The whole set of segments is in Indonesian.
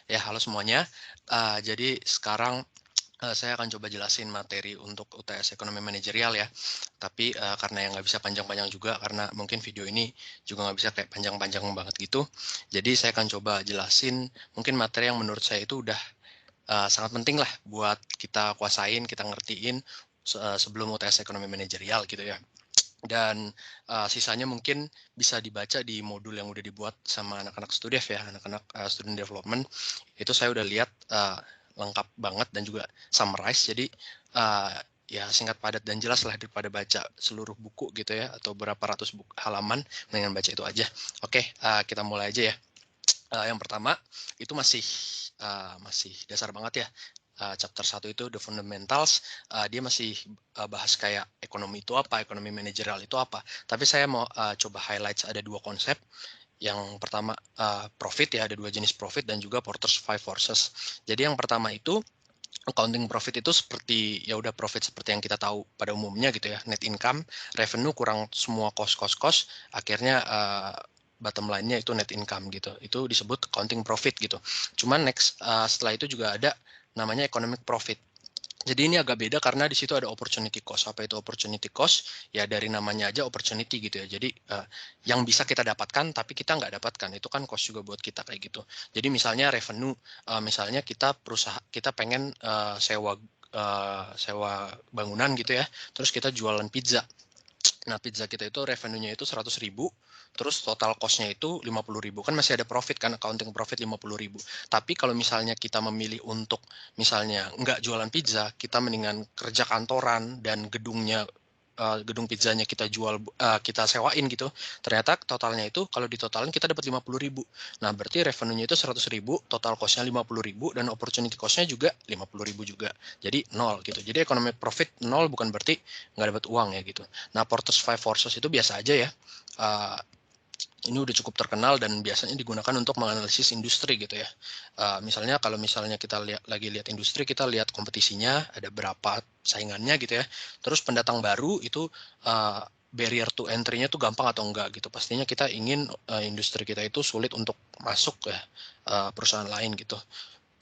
Ya, halo semuanya. Jadi sekarang, saya akan coba jelasin materi untuk UTS Ekonomi Manajerial ya. Tapi, karena yang nggak bisa panjang-panjang juga, karena mungkin video ini juga nggak bisa kayak panjang-panjang banget gitu. Jadi saya akan coba jelasin mungkin materi yang menurut saya itu udah, sangat penting lah buat kita kuasain, kita ngertiin sebelum UTS Ekonomi Manajerial gitu ya. Dan, sisanya mungkin bisa dibaca di modul yang udah dibuat sama anak-anak Studev ya, anak-anak, student development. Itu saya udah lihat, lengkap banget dan juga summarize. Jadi, eee, ya singkat padat dan jelas lah daripada baca seluruh buku gitu ya, atau berapa ratus halaman, mendingan baca itu aja. Oke, kita mulai aja ya. Yang pertama, itu masih dasar banget ya, chapter 1 itu The Fundamentals, dia masih, bahas kayak ekonomi itu apa, ekonomi manajerial itu apa. Tapi saya mau, coba highlights ada 2 konsep. Yang pertama, profit ya, ada 2 jenis profit dan juga Porter's Five Forces. Jadi yang pertama itu, accounting profit itu seperti, ya udah profit seperti yang kita tahu pada umumnya gitu ya, net income, revenue kurang semua cost, akhirnya, bottom line-nya itu net income gitu. Itu disebut accounting profit gitu. Cuman next, setelah itu juga ada namanya economic profit. Jadi ini agak beda karena di situ ada opportunity cost. Apa itu opportunity cost? Ya dari namanya aja opportunity gitu ya. Jadi, yang bisa kita dapatkan tapi kita nggak dapatkan, itu kan cost juga buat kita kayak gitu. Jadi misalnya revenue, misalnya kita pengen, sewa bangunan gitu ya, terus kita jualan pizza. Nah, pizza kita itu revenue-nya itu 100.000, terus total cost-nya itu 50.000, kan masih ada profit kan, accounting profit 50.000. Tapi kalau misalnya kita memilih untuk misalnya nggak jualan pizza, kita mendingan kerja kantoran dan gedung pizzanya kita sewain gitu, ternyata totalnya itu kalau ditotalin kita dapat 50.000. Nah, berarti revenue-nya itu 100.000, total cost-nya 50.000, dan opportunity cost-nya juga 50.000 juga. Jadi nol gitu. Jadi economic profit nol bukan berarti nggak dapat uang ya gitu. Nah, Porter's Five Forces itu biasa aja ya. Uh, ini udah cukup terkenal dan biasanya digunakan untuk menganalisis industri gitu ya. Misalnya kalau misalnya kita lagi lihat industri, kita lihat kompetisinya, ada berapa saingannya gitu ya. Terus pendatang baru itu, barrier to entry-nya tuh gampang atau enggak gitu. Pastinya kita ingin, industri kita itu sulit untuk masuk ya, perusahaan lain gitu,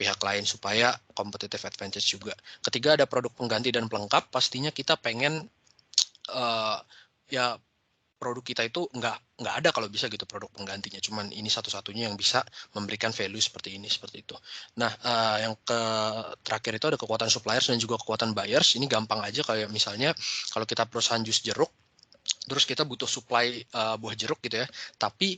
pihak lain, supaya competitive advantage juga. Ketiga ada produk pengganti dan pelengkap, pastinya kita pengen, ya produk kita itu nggak ada kalau bisa gitu produk penggantinya, cuman ini satu-satunya yang bisa memberikan value seperti ini, seperti itu. Nah, yang terakhir itu ada kekuatan suppliers dan juga kekuatan buyers. Ini gampang aja, kayak misalnya kalau kita perusahaan jus jeruk, terus kita butuh supply, buah jeruk gitu ya, tapi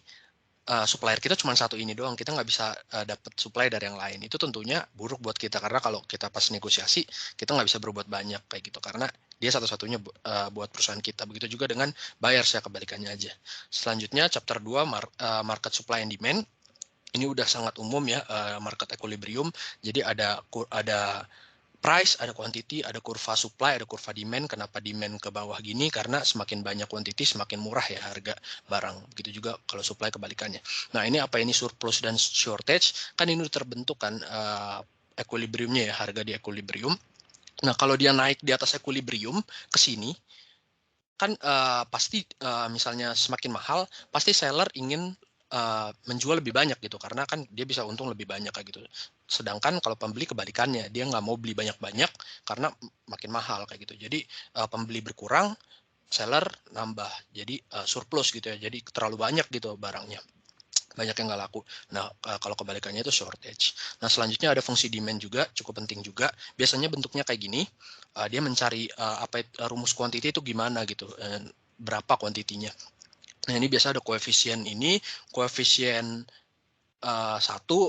supplier kita cuma satu ini doang, kita nggak bisa, dapat supply dari yang lain. Itu tentunya buruk buat kita, karena kalau kita pas negosiasi, kita nggak bisa berbuat banyak kayak gitu, karena dia satu-satunya buat perusahaan kita. Begitu juga dengan buyers ya, kebalikannya aja. Selanjutnya chapter 2 market supply and demand. Ini udah sangat umum ya, market equilibrium. Jadi ada price, ada quantity, ada kurva supply, ada kurva demand. Kenapa demand ke bawah gini? Karena semakin banyak quantity, semakin murah ya harga barang. Begitu juga kalau supply kebalikannya. Nah, ini apa ini surplus dan shortage? Kan ini udah terbentuk kan, equilibriumnya ya, harga di equilibrium. Nah, kalau dia naik di atas equilibrium ke sini, kan, pasti, misalnya semakin mahal, pasti seller ingin, menjual lebih banyak gitu, karena kan dia bisa untung lebih banyak kayak gitu. Sedangkan kalau pembeli kebalikannya, dia nggak mau beli banyak-banyak karena makin mahal kayak gitu. Jadi, pembeli berkurang, seller nambah, jadi, surplus gitu ya, jadi terlalu banyak gitu barangnya, banyak yang nggak laku. Nah, kalau kebalikannya itu shortage. Nah, selanjutnya ada fungsi demand juga, cukup penting juga. Biasanya bentuknya kayak gini, dia mencari, rumus quantity itu gimana gitu, berapa kuantitinya. Nah, ini biasa ada koefisien ini, koefisien, 1,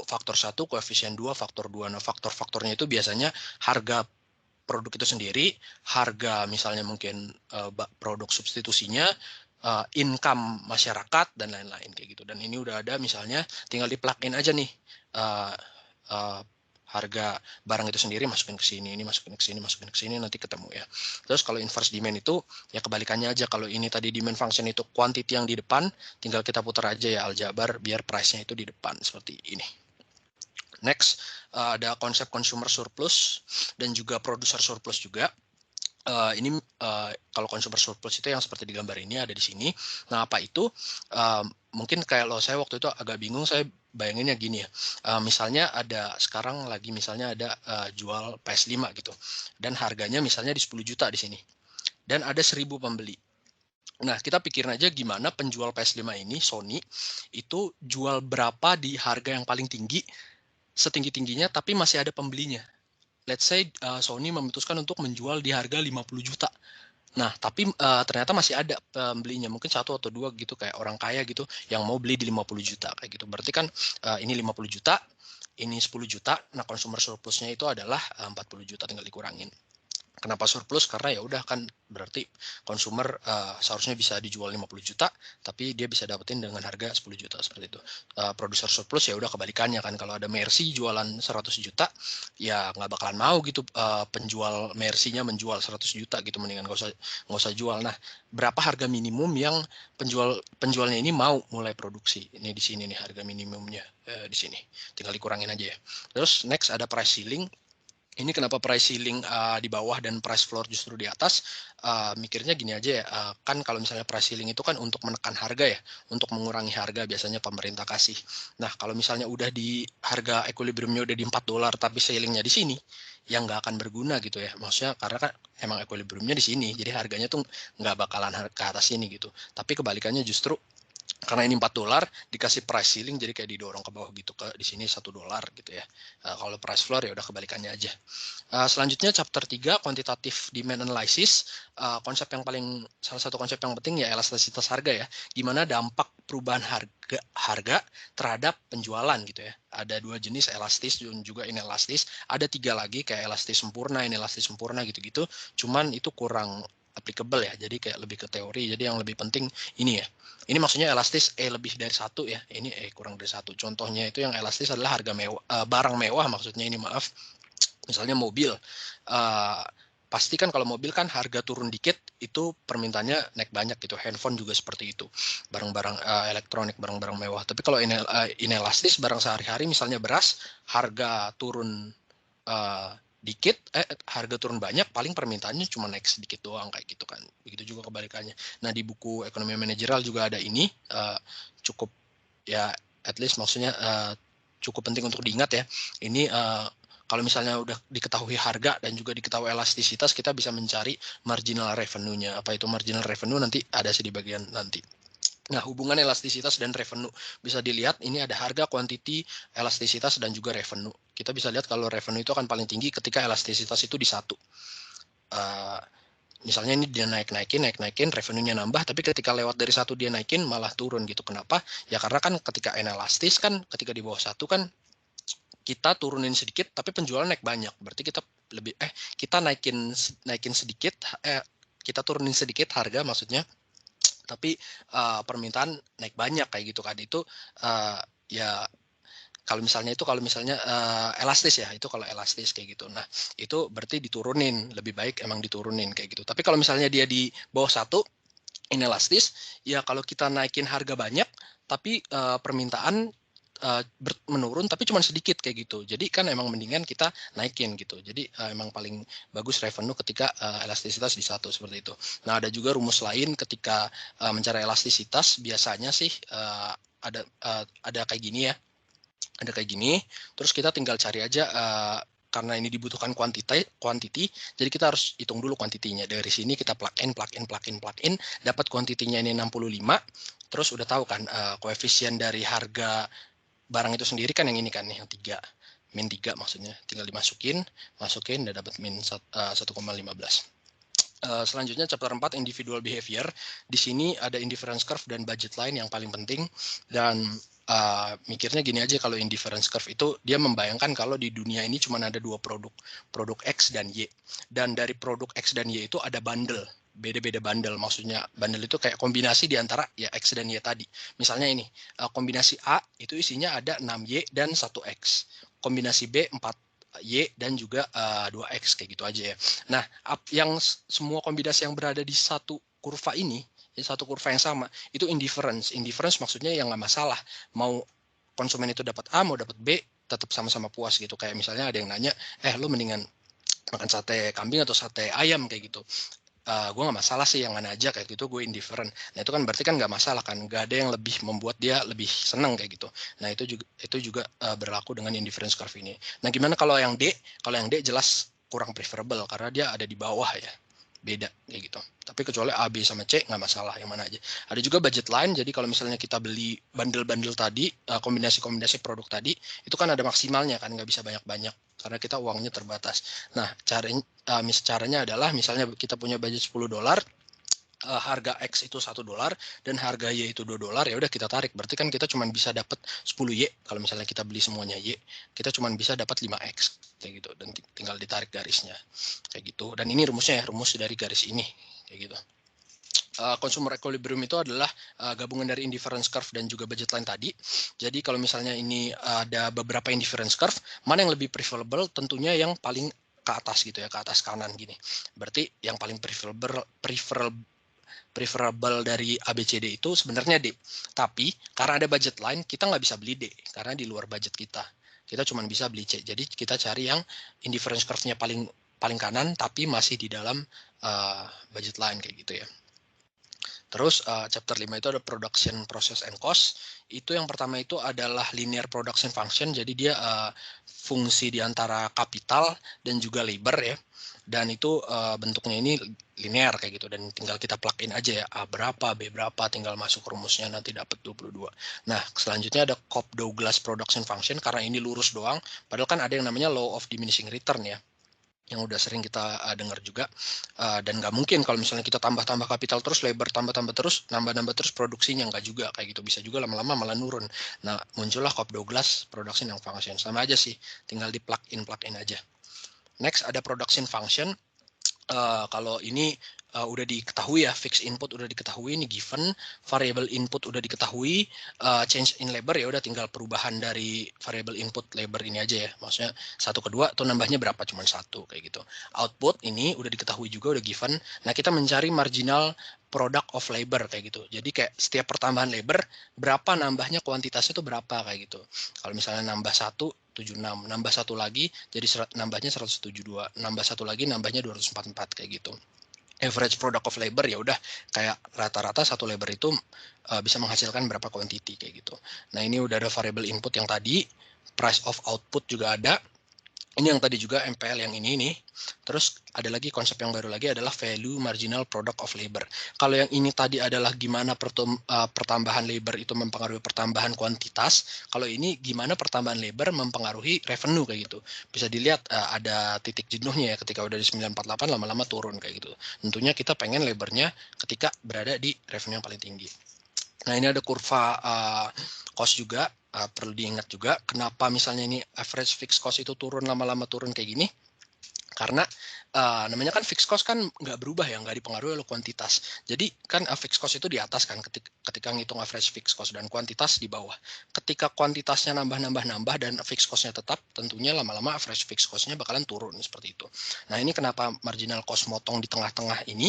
faktor 1, koefisien 2, faktor 2. Nah, faktor-faktornya itu biasanya harga produk itu sendiri, harga misalnya mungkin, produk substitusinya, income masyarakat, dan lain-lain kayak gitu. Dan ini udah ada, misalnya tinggal di-plug-in aja nih, eee eee, harga barang itu sendiri, masukin ke sini, ini masukin ke sini, masukin ke sini, nanti ketemu ya. Terus kalau inverse demand itu, ya kebalikannya aja. Kalau ini tadi demand function itu quantity yang di depan, tinggal kita putar aja ya aljabar biar price-nya itu di depan, seperti ini. Next, ada konsep consumer surplus dan juga producer surplus juga. Ini, kalau consumer surplus itu yang seperti di gambar ini ada di sini. Nah, apa itu? Mungkin kalau saya waktu itu agak bingung, saya bayanginnya gini ya, misalnya ada sekarang lagi misalnya ada jual PS5 gitu, dan harganya misalnya di 10 juta di sini, dan ada 1.000 pembeli. Nah, kita pikirin aja gimana penjual PS5 ini, Sony, itu jual berapa di harga yang paling tinggi, setinggi-tingginya, tapi masih ada pembelinya. Let's say Sony memutuskan untuk menjual di harga 50 juta. Nah, tapi ternyata masih ada pembelinya, mungkin 1 atau 2 gitu, kayak orang kaya gitu, yang mau beli di 50 juta, kayak gitu. Berarti kan ini 50 juta, ini 10 juta, nah consumer surplusnya itu adalah 40 juta, tinggal dikurangin. Kenapa surplus? Karena ya udah kan berarti konsumer seharusnya bisa dijual 50 juta, tapi dia bisa dapetin dengan harga 10 juta seperti itu. Produser surplus ya udah kebalikannya kan, kalau ada Mercy jualan 100 juta, ya nggak bakalan mau gitu penjual Mercy-nya menjual 100 juta gitu, mendingan nggak usah jual. Nah, berapa harga minimum yang penjualnya ini mau mulai produksi? Ini di sini nih harga minimumnya di sini. Tinggal dikurangin aja ya. Terus next ada price ceiling. Ini kenapa price ceiling di bawah dan price floor justru di atas? Mikirnya gini aja ya, kan kalau misalnya price ceiling itu kan untuk menekan harga ya, untuk mengurangi harga biasanya pemerintah kasih. Nah, kalau misalnya udah di harga equilibriumnya udah di $4, tapi ceilingnya di sini, yang nggak akan berguna gitu ya. Maksudnya karena kan emang equilibriumnya di sini, jadi harganya tuh nggak bakalan ke atas ini gitu. Tapi kebalikannya justru karena ini $4 dikasih price ceiling, jadi kayak didorong ke bawah gitu, ke di sini $1 gitu ya. Kalau price floor ya udah kebalikannya aja. Selanjutnya chapter 3 quantitative demand analysis. Konsep yang salah satu konsep yang penting ya elastisitas harga ya. Gimana dampak perubahan harga terhadap penjualan gitu ya. Ada 2 jenis, elastis dan juga inelastis. Ada 3 lagi kayak elastis sempurna, inelastis sempurna gitu-gitu. Cuman itu kurang applicable ya. Jadi kayak lebih ke teori. Jadi yang lebih penting ini ya. Ini maksudnya elastis lebih dari 1 ya. Ini kurang dari 1. Contohnya itu yang elastis adalah harga mewah, barang mewah maksudnya ini, maaf. Misalnya mobil, pasti kan kalau mobil kan harga turun dikit itu permintaannya naik banyak gitu. Handphone juga seperti itu, barang-barang elektronik, barang-barang mewah. Tapi kalau inelastis, barang sehari-hari misalnya beras, harga turun dikit, harga turun banyak, paling permintaannya cuma naik sedikit doang kayak gitu kan. Begitu juga kebalikannya. Nah, di buku ekonomi manajerial juga ada ini, cukup ya, at least maksudnya cukup penting untuk diingat ya. Ini kalau misalnya udah diketahui harga dan juga diketahui elastisitas, kita bisa mencari marginal revenue-nya. Apa itu marginal revenue? Nanti ada sih di bagian nanti. Nah, hubungan elastisitas dan revenue. Bisa dilihat, ini ada harga, quantity, elastisitas, dan juga revenue. Kita bisa lihat kalau revenue itu akan paling tinggi ketika elastisitas itu di 1. Misalnya ini dia naik-naikin, revenue-nya nambah, tapi ketika lewat dari 1 dia naikin, malah turun gitu. Kenapa? Ya karena kan ketika inelastis kan, ketika di bawah 1 kan, kita turunin sedikit tapi penjualan naik banyak, berarti kita naikin sedikit, kita turunin sedikit harga maksudnya, tapi permintaan naik banyak kayak gitu kan. Itu ya kalau misalnya elastis ya, itu kalau elastis kayak gitu. Nah, itu berarti diturunin, lebih baik emang diturunin kayak gitu. Tapi kalau misalnya dia di bawah 1 inelastis, ya kalau kita naikin harga banyak tapi permintaan menurun tapi cuma sedikit kayak gitu. Jadi kan emang mendingan kita naikin gitu. Jadi emang paling bagus revenue ketika elastisitas di 1 seperti itu. Nah, ada juga rumus lain ketika mencari elastisitas, biasanya sih ada kayak gini ya. Ada kayak gini, terus kita tinggal cari aja karena ini dibutuhkan quantity, jadi kita harus hitung dulu kuantitinya. Dari sini kita plug in, dapat kuantitinya ini 65, terus udah tahu kan koefisien dari harga barang itu sendiri kan yang ini kan, yang 3, min 3 maksudnya, tinggal masukin, udah dapat min 1,15. Selanjutnya chapter 4 individual behavior. Di sini ada indifference curve dan budget line yang paling penting, dan mikirnya gini aja, kalau indifference curve itu dia membayangkan kalau di dunia ini cuma ada 2 produk X dan Y, dan dari produk X dan Y itu ada bundle, beda-beda bundle. Maksudnya bundle itu kayak kombinasi di antara ya X dan Y tadi. Misalnya ini kombinasi A itu isinya ada 6Y dan 1X, kombinasi B 4Y dan juga 2X kayak gitu aja ya. Nah, yang semua kombinasi yang berada di satu kurva ini, satu kurva yang sama, itu indifference. Indifference maksudnya yang nggak masalah. Mau konsumen itu dapat A, mau dapat B, tetap sama-sama puas gitu. Kayak misalnya ada yang nanya, lu mendingan makan sate kambing atau sate ayam kayak gitu. gue nggak masalah sih yang mana aja kayak gitu, gue indifferent. Nah itu kan berarti kan nggak masalah kan, nggak ada yang lebih membuat dia lebih seneng kayak gitu. Nah itu juga berlaku dengan indifference curve ini. Nah gimana kalau yang D? Kalau yang D jelas kurang preferable karena dia ada di bawah ya, beda kayak gitu. Tapi kecuali A, B sama C nggak masalah yang mana aja. Ada juga budget line, jadi kalau misalnya kita beli bundle-bundle tadi, kombinasi-kombinasi produk tadi, itu kan ada maksimalnya kan, nggak bisa banyak-banyak karena kita uangnya terbatas. Nah caranya adalah misalnya kita punya budget $10, harga X itu $1 dan harga Y itu $2, ya udah kita tarik. Berarti kan kita cuma bisa dapat 10Y. Kalau misalnya kita beli semuanya Y, kita cuma bisa dapat 5X kayak gitu, dan tinggal ditarik garisnya kayak gitu. Dan ini rumusnya ya, rumus dari garis ini kayak gitu. Consumer equilibrium itu adalah gabungan dari indifference curve dan juga budget line tadi. Jadi kalau misalnya ini ada beberapa indifference curve, mana yang lebih preferable? Tentunya yang paling ke atas gitu ya, ke atas kanan gini. Berarti yang paling preferable dari ABCD itu sebenarnya D. Tapi karena ada budget line, kita nggak bisa beli D karena di luar budget kita. Kita cuma bisa beli C. Jadi kita cari yang indifference curve-nya paling kanan tapi masih di dalam budget line kayak gitu ya. Terus chapter 5 itu ada production process and cost. Itu yang pertama itu adalah linear production function. Jadi dia fungsi di antara kapital dan juga labor ya. Dan itu bentuknya ini linear kayak gitu, dan tinggal kita plug in aja ya, A berapa, B berapa, tinggal masuk rumusnya nanti dapat 22. Nah, selanjutnya ada Cobb-Douglas production function, karena ini lurus doang, padahal kan ada yang namanya law of diminishing return ya, yang udah sering kita dengar juga, dan nggak mungkin kalau misalnya kita tambah-tambah kapital terus, labor tambah-tambah terus, nambah-nambah terus produksinya, nggak juga kayak gitu, bisa juga lama-lama malah nurun. Nah muncullah Cobb-Douglas production yang function, sama aja sih, tinggal di plug in aja. Next ada production function. Kalau ini udah diketahui ya, fixed input udah diketahui, ini given, variable input udah diketahui, change in labor ya udah tinggal perubahan dari variable input labor ini aja ya, maksudnya 1 ke 2 tuh nambahnya berapa, cuma 1 kayak gitu. Output ini udah diketahui juga, udah given. Nah kita mencari marginal product of labor kayak gitu, jadi kayak setiap pertambahan labor berapa nambahnya, kuantitasnya tuh berapa kayak gitu. Kalau misalnya nambah 176, nambah 1 lagi jadi nambahnya 172, nambah 1 lagi nambahnya 244 kayak gitu. Average product of labor ya udah kayak rata-rata satu labor itu bisa menghasilkan berapa quantity kayak gitu. Nah ini udah ada variable input yang tadi, price of output juga ada. Ini yang tadi juga MPL yang ini nih. Terus ada lagi konsep yang baru lagi adalah value marginal product of labor. Kalau yang ini tadi adalah gimana pertambahan labor itu mempengaruhi pertambahan kuantitas. Kalau ini gimana pertambahan labor mempengaruhi revenue kayak gitu. Bisa dilihat ada titik jenuhnya ya, ketika udah di 948 lama-lama turun kayak gitu. Tentunya kita pengen labornya ketika berada di revenue yang paling tinggi. Nah ini ada kurva cost juga, perlu diingat juga kenapa misalnya ini average fixed cost itu turun lama-lama turun kayak gini, karena namanya kan fixed cost kan nggak berubah ya, nggak dipengaruhi oleh kuantitas. Jadi kan fixed cost itu di atas kan ketika ngitung average fixed cost, dan kuantitas di bawah. Ketika kuantitasnya nambah dan fixed cost-nya tetap, tentunya lama-lama average fixed cost-nya bakalan turun seperti itu. Nah ini kenapa marginal cost motong di tengah-tengah ini,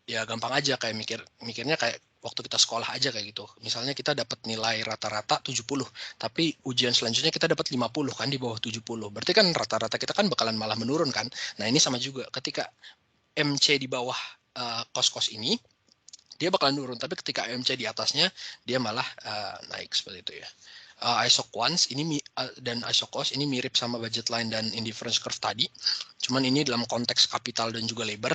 ya gampang aja, kayak mikirnya kayak waktu kita sekolah aja kayak gitu. Misalnya kita dapat nilai rata-rata 70, tapi ujian selanjutnya kita dapat 50 kan, di bawah 70. Berarti kan rata-rata kita kan bakalan malah menurun kan. Nah ini sama juga, ketika MC di bawah kos-kos ini, dia bakalan turun, tapi ketika MC di atasnya, dia malah naik seperti itu ya. Isoquants ini dan isocost ini mirip sama budget line dan indifference curve tadi, cuman ini dalam konteks kapital dan juga labor.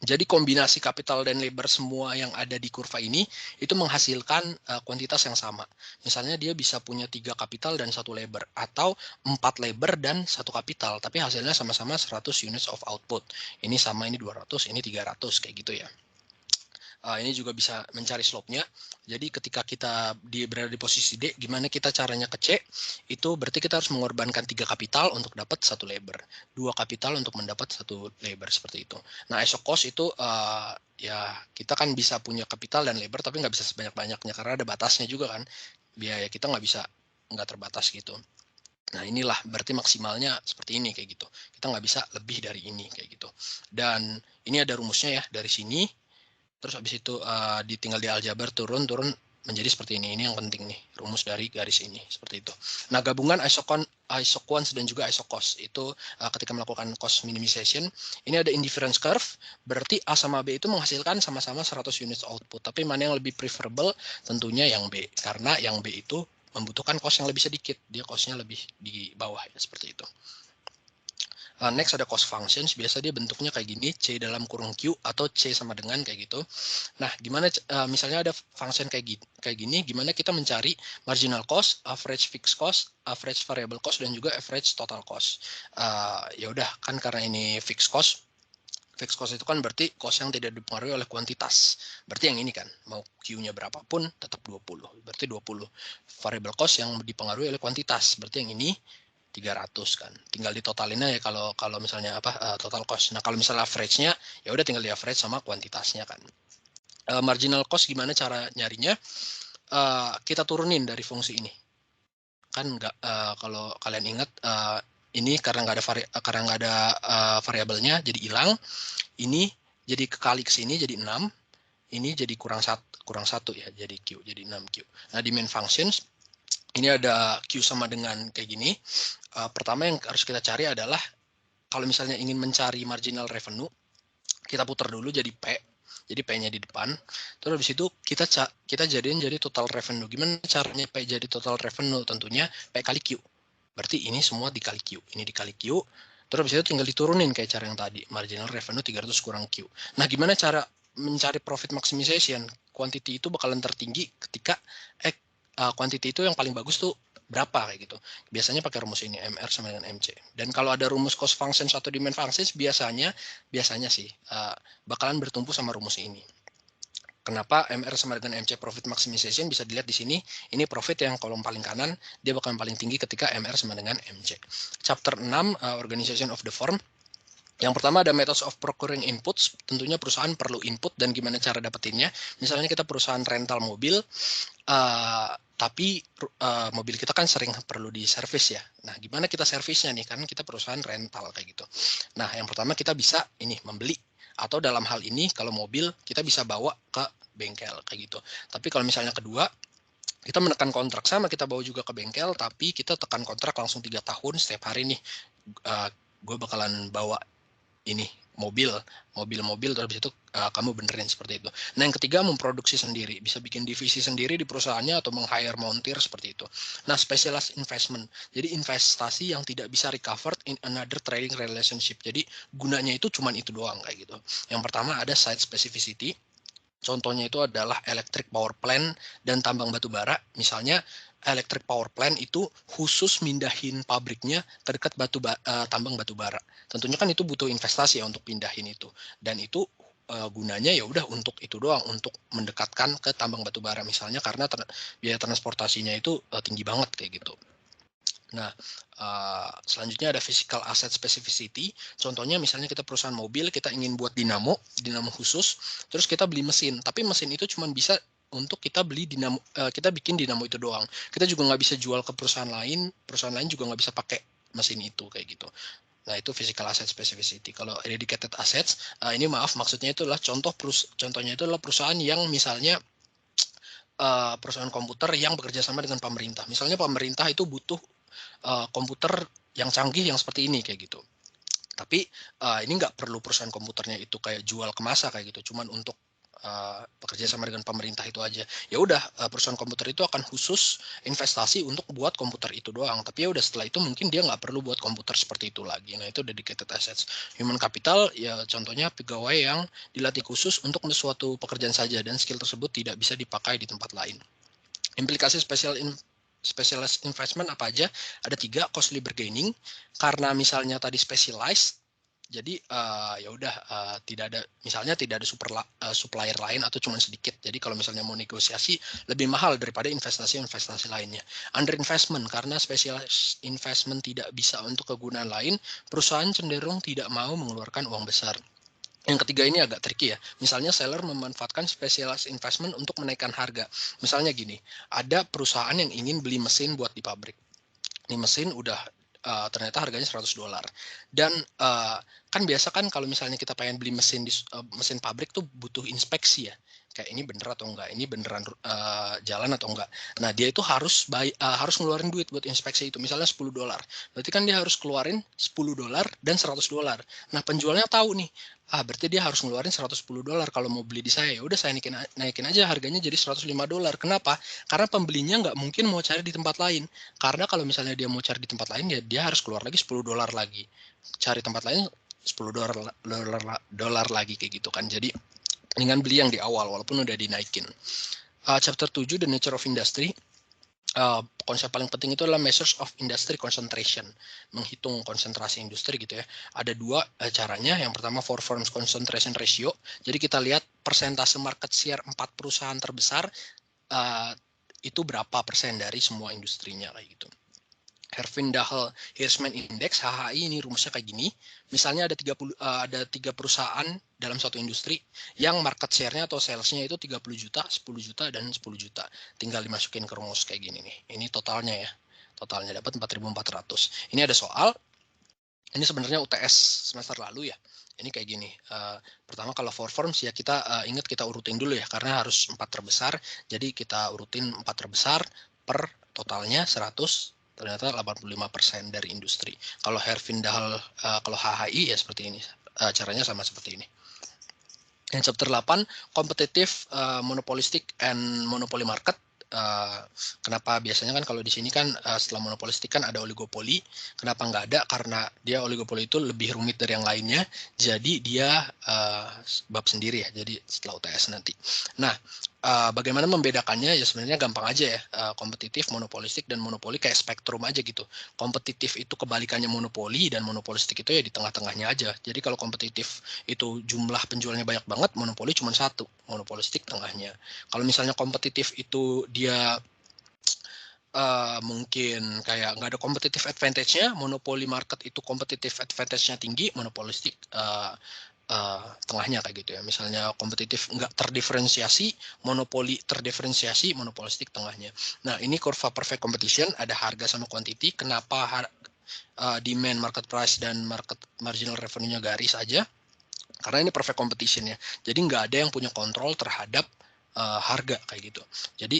Jadi kombinasi kapital dan labor semua yang ada di kurva ini itu menghasilkan kuantitas yang sama. Misalnya dia bisa punya 3 kapital dan 1 labor, atau 4 labor dan 1 kapital, tapi hasilnya sama-sama 100 units of output. Ini sama, ini 200, ini 300 kayak gitu ya. Ini juga bisa mencari slope-nya. Jadi ketika kita berada di posisi D, gimana kita caranya ke C? Itu berarti kita harus mengorbankan 3 kapital untuk dapat 1 labor, 2 kapital untuk mendapat 1 labor, seperti itu. Nah, isocost itu ya kita kan bisa punya kapital dan labor, tapi nggak bisa sebanyak-banyaknya karena ada batasnya juga kan. Biaya kita nggak terbatas gitu. Nah inilah berarti maksimalnya seperti ini kayak gitu. Kita nggak bisa lebih dari ini kayak gitu. Dan ini ada rumusnya ya dari sini. Terus habis itu tinggal di aljabar turun menjadi seperti ini. Ini yang penting nih, rumus dari garis ini seperti itu. Nah, gabungan isoquants dan juga isocos itu ketika melakukan cost minimization, ini ada indifference curve, berarti A sama B itu menghasilkan sama-sama 100 units output, tapi mana yang lebih preferable? Tentunya yang B, karena yang B itu membutuhkan cost yang lebih sedikit, dia costnya lebih di bawah ya, seperti itu. Next ada cost functions, biasa dia bentuknya kayak gini, C dalam kurung Q atau C sama dengan kayak gitu. Nah, gimana misalnya ada function kayak gini, gimana kita mencari marginal cost, average fixed cost, average variable cost, dan juga average total cost. Ya udah, kan karena ini fixed cost itu kan berarti cost yang tidak dipengaruhi oleh kuantitas. Berarti yang ini kan, mau Q-nya berapapun tetap 20. Berarti 20. Variable cost yang dipengaruhi oleh kuantitas. Berarti yang ini 300 kan. Tinggal ditotalinnya ya kalau misalnya total cost. Nah, kalau misalnya average-nya ya udah tinggal di average sama kuantitasnya kan. Marginal cost gimana cara nyarinya? Kita turunin dari fungsi ini. Kan kalau kalian ingat ini karena nggak ada variabelnya jadi hilang. Ini jadi kekali ke sini jadi 6. Ini jadi kurang 1 ya, jadi Q, jadi 6Q. Nah, di main functions ini ada Q sama dengan kayak gini. Pertama yang harus kita cari adalah kalau misalnya ingin mencari marginal revenue, kita putar dulu jadi P. Jadi P-nya di depan. Terus habis itu kita jadiin jadi total revenue. Gimana caranya P jadi total revenue? Tentunya P kali Q. Berarti ini semua dikali Q. Ini dikali Q. Terus habis itu tinggal diturunin kayak cara yang tadi. Marginal revenue 300 kurang Q. Nah, gimana cara mencari profit maximization? Quantity itu bakalan tertinggi ketika quantity itu yang paling bagus tuh berapa kayak gitu. Biasanya pakai rumus ini MR sama dengan MC. Dan kalau ada rumus cost functions atau demand functions biasanya sih bakalan bertumpu sama rumus ini. Kenapa MR sama dengan MC profit maximization bisa dilihat di sini. Ini profit yang kolom paling kanan dia bakalan paling tinggi ketika MR sama dengan MC. Chapter 6 Organization of the Firm. Yang pertama ada methods of procuring inputs, tentunya perusahaan perlu input dan gimana cara dapetinnya. Misalnya kita perusahaan rental mobil, tapi mobil kita kan sering perlu di servis ya. Nah, gimana kita servisnya nih? Kan kita perusahaan rental kayak gitu. Nah, yang pertama kita bisa ini membeli, atau dalam hal ini kalau mobil kita bisa bawa ke bengkel kayak gitu. Tapi kalau misalnya kedua, kita menekan kontrak sama kita bawa juga ke bengkel, tapi kita tekan kontrak langsung 3 tahun setiap hari nih. Gue bakalan bawa ini mobil terus itu kamu benerin seperti itu. Nah, yang ketiga memproduksi sendiri, bisa bikin divisi sendiri di perusahaannya atau meng-hire montir seperti itu. Nah, specialized investment, jadi investasi yang tidak bisa recovered in another trading relationship. Jadi gunanya itu cuman itu doang kayak gitu. Yang pertama ada site specificity. Contohnya itu adalah electric power plant dan tambang batu bara. Misalnya electric power plant itu khusus mindahin pabriknya ke dekat tambang batu bara. Tentunya kan itu butuh investasi ya untuk pindahin itu. Dan itu gunanya ya udah untuk itu doang, untuk mendekatkan ke tambang batu bara misalnya, karena biaya transportasinya itu tinggi banget kayak gitu. Nah, selanjutnya ada physical asset specificity. Contohnya misalnya kita perusahaan mobil, kita ingin buat dinamo khusus, terus kita beli mesin. Tapi mesin itu cuma bisa untuk kita beli dinamo, kita bikin dinamo itu doang. Kita juga nggak bisa jual ke perusahaan lain juga nggak bisa pakai mesin itu kayak gitu. Nah, itu physical asset specificity. Kalau dedicated assets, ini maaf maksudnya itu adalah contohnya itu adalah perusahaan yang misalnya perusahaan komputer yang bekerja sama dengan pemerintah. Misalnya pemerintah itu butuh komputer yang canggih yang seperti ini kayak gitu. Tapi ini nggak perlu perusahaan komputernya itu kayak jual ke massa kayak gitu. Cuman untuk bekerja sama dengan pemerintah itu aja. Ya udah perusahaan komputer itu akan khusus investasi untuk buat komputer itu doang. Tapi ya udah setelah itu mungkin dia nggak perlu buat komputer seperti itu lagi. Nah, itu dedicated assets. Human capital ya contohnya pegawai yang dilatih khusus untuk suatu pekerjaan saja dan skill tersebut tidak bisa dipakai di tempat lain. Implikasi specialized investment apa aja? Ada 3, costly bargaining, karena misalnya tadi specialized, jadi ya udah tidak ada supplier lain atau cuma sedikit. Jadi kalau misalnya mau negosiasi lebih mahal daripada investasi lainnya. Underinvestment, karena specialized investment tidak bisa untuk kegunaan lain, perusahaan cenderung tidak mau mengeluarkan uang besar. Yang ketiga ini agak tricky ya. Misalnya seller memanfaatkan specialized investment untuk menaikkan harga. Misalnya gini, ada perusahaan yang ingin beli mesin buat di pabrik. Ini mesin udah ternyata harganya $100. Dan kan biasa kan kalau misalnya kita pengen beli mesin pabrik tuh butuh inspeksi ya. kayak ini bener atau enggak, ini beneran jalan atau enggak. Nah, dia itu harus harus ngeluarin duit buat inspeksi itu, misalnya $10. Berarti kan dia harus keluarin $10 dan $100. Nah, penjualnya tahu nih, berarti dia harus ngeluarin $110 kalau mau beli di saya. Ya udah saya naikin aja harganya jadi $105. Kenapa? Karena pembelinya nggak mungkin mau cari di tempat lain. Karena kalau misalnya dia mau cari di tempat lain, ya dia harus keluar lagi $10 lagi. Cari tempat lain $10 lagi kayak gitu kan. Jadi dengan beli yang di awal walaupun udah dinaikin. Chapter 7 The Nature of Industry. Konsep paling penting itu adalah measures of industry concentration, menghitung konsentrasi industri gitu ya. Ada dua caranya. Yang pertama for firms concentration ratio. Jadi kita lihat persentase market share 4 perusahaan terbesar itu berapa persen dari semua industrinya kayak gitu. Herfindahl-Hirschman Index (HHI) ini rumusnya kayak gini. Misalnya ada 3 perusahaan dalam satu industri yang market share-nya atau sales-nya itu 30 juta, 10 juta dan 10 juta. Tinggal dimasukin ke rumus kayak gini nih. Ini totalnya ya. Totalnya dapat 4.400. Ini ada soal. Ini sebenarnya UTS semester lalu ya. Ini kayak gini. Pertama kalau for firms ya kita ingat kita urutin dulu ya karena harus 4 terbesar. Jadi kita urutin 4 terbesar per totalnya 100. Ternyata 85% dari industri. Kalau Herfindahl, kalau HHI ya seperti ini. Caranya sama seperti ini. Yang chapter 8, Competitive, Monopolistic and Monopoly Market. Kenapa biasanya kan kalau di sini kan setelah monopolistik kan ada oligopoli. Kenapa nggak ada? Karena dia oligopoli itu lebih rumit dari yang lainnya. Jadi dia bab sendiri ya. Jadi setelah UTS nanti. Nah, bagaimana membedakannya? Ya sebenarnya gampang aja ya. Kompetitif, monopolistik, dan monopoli kayak spektrum aja gitu. Kompetitif itu kebalikannya monopoli dan monopolistik itu ya di tengah-tengahnya aja. Jadi kalau kompetitif itu jumlah penjualnya banyak banget, monopoli cuma satu, monopolistik tengahnya. Kalau misalnya kompetitif itu dia mungkin kayak nggak ada competitive advantage-nya, monopoli market itu competitive advantage-nya tinggi, monopolistik tengahnya kayak gitu ya. Misalnya kompetitif nggak terdiferensiasi, monopoli terdiferensiasi, monopolistik tengahnya. Nah, ini kurva perfect competition, ada harga sama quantity. Kenapa demand, market price, dan marginal revenue-nya garis aja? Karena ini perfect competition ya. Jadi nggak ada yang punya kontrol terhadap harga kayak gitu. Jadi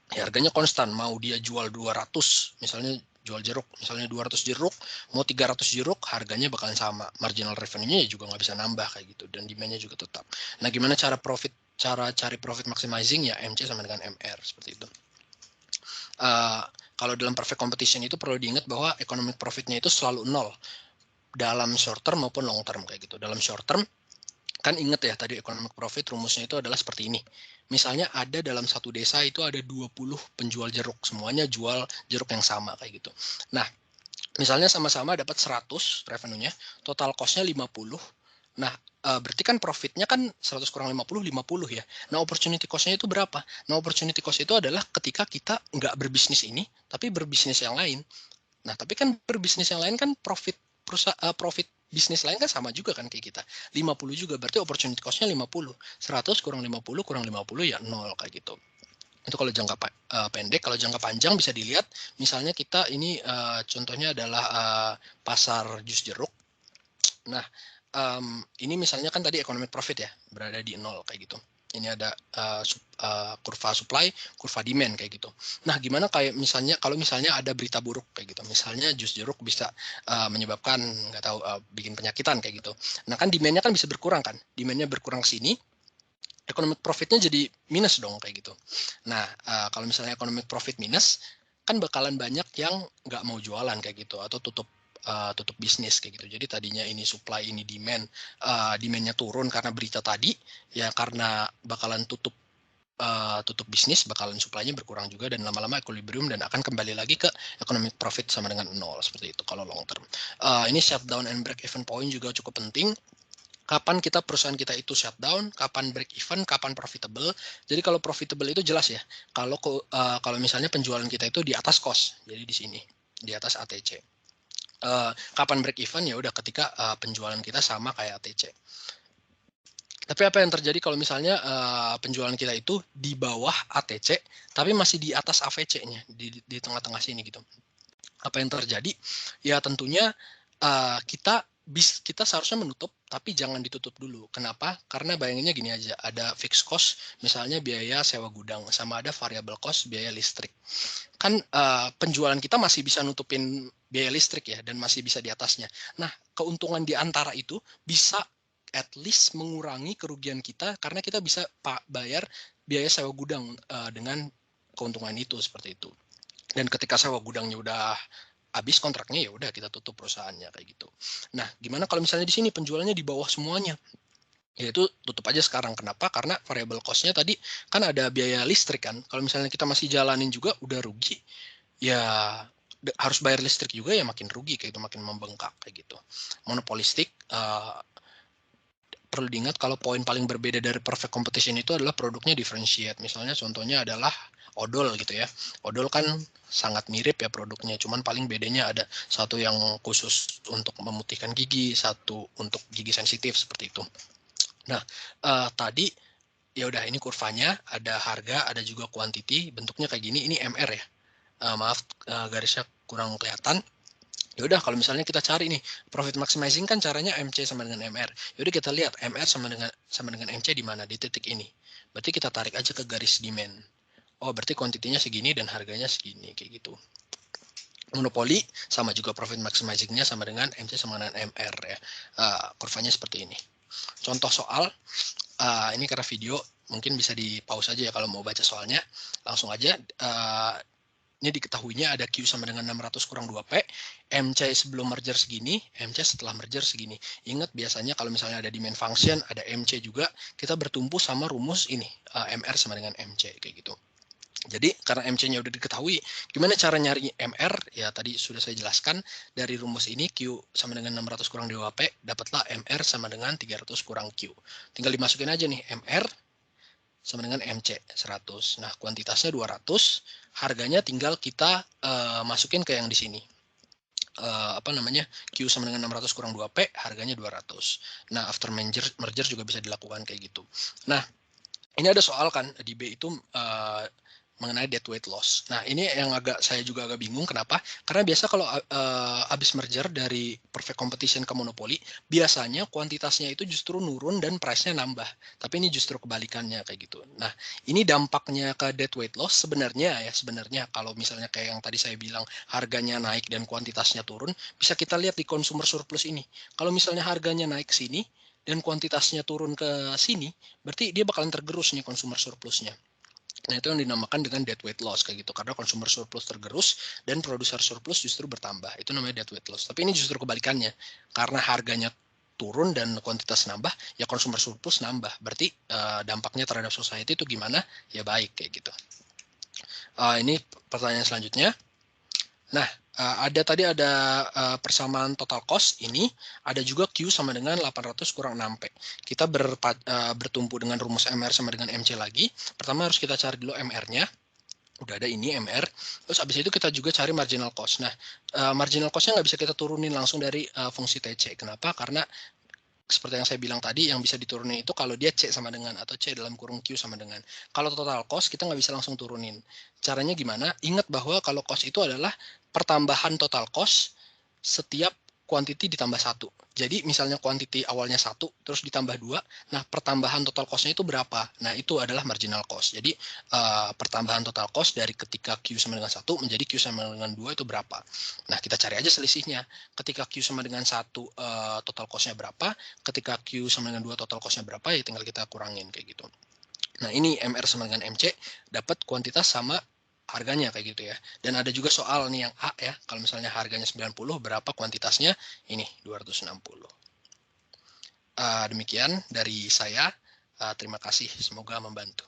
ya harganya konstan, mau dia jual 200 misalnya jual jeruk, misalnya 200 jeruk, mau 300 jeruk, harganya bakalan sama, marginal revenue-nya juga nggak bisa nambah kayak gitu, dan demand-nya juga tetap. Nah, gimana cara cari profit maximizing? Ya MC sama dengan MR, seperti itu. Kalau dalam perfect competition itu perlu diingat bahwa economic profit-nya itu selalu 0, dalam short term maupun long term kayak gitu. Dalam short term, kan ingat ya tadi economic profit rumusnya itu adalah seperti ini. Misalnya ada dalam satu desa itu ada 20 penjual jeruk, semuanya jual jeruk yang sama kayak gitu. Nah, misalnya sama-sama dapat 100 revenue-nya, total cost-nya 50. Nah, berarti kan profitnya kan 100 kurang 50, 50 ya. Nah, opportunity cost-nya itu berapa? Nah, opportunity cost itu adalah ketika kita nggak berbisnis ini, tapi berbisnis yang lain. Nah, tapi kan berbisnis yang lain kan profit bisnis lain kan sama juga kan kayak kita. 50 juga, berarti opportunity cost-nya 50. 100 kurang 50 kurang 50 ya 0 kayak gitu. Itu kalau jangka pendek. Kalau jangka panjang bisa dilihat, misalnya kita ini contohnya adalah pasar jus jeruk. Nah, ini misalnya kan tadi economic profit ya, berada di 0 kayak gitu. Ini ada kurva supply, kurva demand kayak gitu. Nah, gimana kayak misalnya kalau misalnya ada berita buruk kayak gitu. Misalnya jus jeruk bisa menyebabkan nggak tahu bikin penyakitan kayak gitu. Nah, kan demand-nya kan bisa berkurang kan. Demand-nya berkurang ke sini, economic profit-nya jadi minus dong kayak gitu. Nah, kalau misalnya economic profit minus, kan bakalan banyak yang nggak mau jualan kayak gitu atau tutup bisnis kayak gitu. Jadi tadinya ini supply, ini demand, demand-nya turun karena berita tadi, ya karena bakalan tutup bisnis, bakalan supply-nya berkurang juga dan lama-lama equilibrium dan akan kembali lagi ke economic profit sama dengan 0 seperti itu kalau long term. Ini shutdown and break even point juga cukup penting. Kapan perusahaan kita itu shutdown, kapan break even, kapan profitable. Jadi kalau profitable itu jelas ya. Kalau misalnya penjualan kita itu di atas cost, jadi di sini di atas ATC. Kapan break even? Ya udah ketika penjualan kita sama kayak ATC. Tapi apa yang terjadi kalau misalnya penjualan kita itu di bawah ATC, tapi masih di atas AVC-nya, di tengah-tengah sini gitu. Apa yang terjadi? Ya tentunya kita kita seharusnya menutup, tapi jangan ditutup dulu. Kenapa? Karena bayanginnya gini aja, ada fixed cost, misalnya biaya sewa gudang, sama ada variable cost, biaya listrik. Kan penjualan kita masih bisa nutupin biaya listrik ya, dan masih bisa di atasnya. Nah, keuntungan di antara itu bisa at least mengurangi kerugian kita, karena kita bisa bayar biaya sewa gudang dengan keuntungan itu, seperti itu. Dan ketika sewa gudangnya udah habis kontraknya, ya udah kita tutup perusahaannya kayak gitu. Nah, gimana kalau misalnya di sini penjualannya di bawah semuanya? Ya itu tutup aja sekarang. Kenapa? Karena variable cost-nya tadi kan ada biaya listrik kan. Kalau misalnya kita masih jalanin juga udah rugi, ya harus bayar listrik juga, ya makin rugi kayak itu, makin membengkak kayak gitu. Monopolistik, perlu diingat kalau poin paling berbeda dari perfect competition itu adalah produknya differentiate. Misalnya contohnya adalah odol gitu ya. Odol kan sangat mirip ya produknya, cuman paling bedanya ada satu yang khusus untuk memutihkan gigi, satu untuk gigi sensitif, seperti itu. Nah, tadi ya udah, ini kurvanya, ada harga, ada juga quantity, bentuknya kayak gini, ini MR ya. Maaf, garisnya kurang kelihatan. Ya udah, kalau misalnya kita cari nih profit maximizing kan caranya MC sama dengan MR. Ya udah, kita lihat MR sama dengan MC di mana, di titik ini. Berarti kita tarik aja ke garis demand. Oh, berarti kuantitinya segini dan harganya segini kayak gitu. Monopoli sama juga profit maximizingnya sama dengan MC sama dengan MR ya. Kurvanya seperti ini. Contoh soal, ini karena video mungkin bisa di pause aja ya kalau mau baca soalnya. Langsung aja. Ini diketahuinya ada Q sama dengan 600 kurang 2P, MC sebelum merger segini, MC setelah merger segini. Ingat, biasanya kalau misalnya ada demand function, ada MC juga, kita bertumpu sama rumus ini, MR sama dengan MC, kayak gitu. Jadi karena MC-nya udah diketahui, gimana cara nyari MR? Ya tadi sudah saya jelaskan, dari rumus ini Q sama dengan 600 kurang 2P, dapatlah MR sama dengan 300 kurang Q. Tinggal dimasukin aja nih, MR sama dengan MC 100. Nah, kuantitasnya 200, harganya tinggal kita masukin ke yang di sini. Apa namanya? Q sama dengan 600 kurang 2P, harganya 200. Nah, after merger juga bisa dilakukan kayak gitu. Nah, ini ada soal kan di B itu mengenai dead weight loss. Nah, ini yang saya juga agak bingung. Kenapa? Karena biasa kalau habis merger dari perfect competition ke monopoli, biasanya kuantitasnya itu justru nurun dan price-nya nambah. Tapi ini justru kebalikannya kayak gitu. Nah, ini dampaknya ke dead weight loss sebenarnya kalau misalnya kayak yang tadi saya bilang, harganya naik dan kuantitasnya turun, bisa kita lihat di consumer surplus ini. Kalau misalnya harganya naik sini dan kuantitasnya turun ke sini, berarti dia bakalan tergerus nih consumer surplusnya. Nah, itu yang dinamakan dengan dead weight loss kayak gitu, karena consumer surplus tergerus dan producer surplus justru bertambah. Itu namanya dead weight loss. Tapi ini justru kebalikannya, karena harganya turun dan kuantitas nambah, ya consumer surplus nambah. Berarti dampaknya terhadap society itu gimana? Ya baik kayak gitu. Ini pertanyaan selanjutnya. Nah, tadi ada persamaan total cost ini, ada juga Q sama dengan 800 kurang 6P. Kita bertumpu dengan rumus MR sama dengan MC lagi. Pertama harus kita cari dulu MR-nya. Udah ada ini MR. Terus habis itu kita juga cari marginal cost. Nah, marginal cost-nya nggak bisa kita turunin langsung dari fungsi TC. Kenapa? Karena seperti yang saya bilang tadi, yang bisa diturunin itu kalau dia C sama dengan, atau C dalam kurung Q sama dengan. Kalau total cost, kita nggak bisa langsung turunin. Caranya gimana? Ingat bahwa kalau cost itu adalah pertambahan total cost setiap quantity ditambah 1. Jadi misalnya quantity awalnya 1, terus ditambah 2, nah pertambahan total cost-nya itu berapa? Nah, itu adalah marginal cost. Jadi pertambahan total cost dari ketika Q sama dengan 1 menjadi Q sama dengan 2 itu berapa? Nah, kita cari aja selisihnya. Ketika Q sama dengan 1 total cost-nya berapa, ketika Q sama dengan 2 total cost-nya berapa, ya tinggal kita kurangin kayak gitu. Nah, ini MR sama dengan MC, dapat kuantitas sama harganya kayak gitu ya. Dan ada juga soal nih yang A ya, kalau misalnya harganya 90, berapa kuantitasnya? Ini 260. Demikian dari saya. Terima kasih, semoga membantu.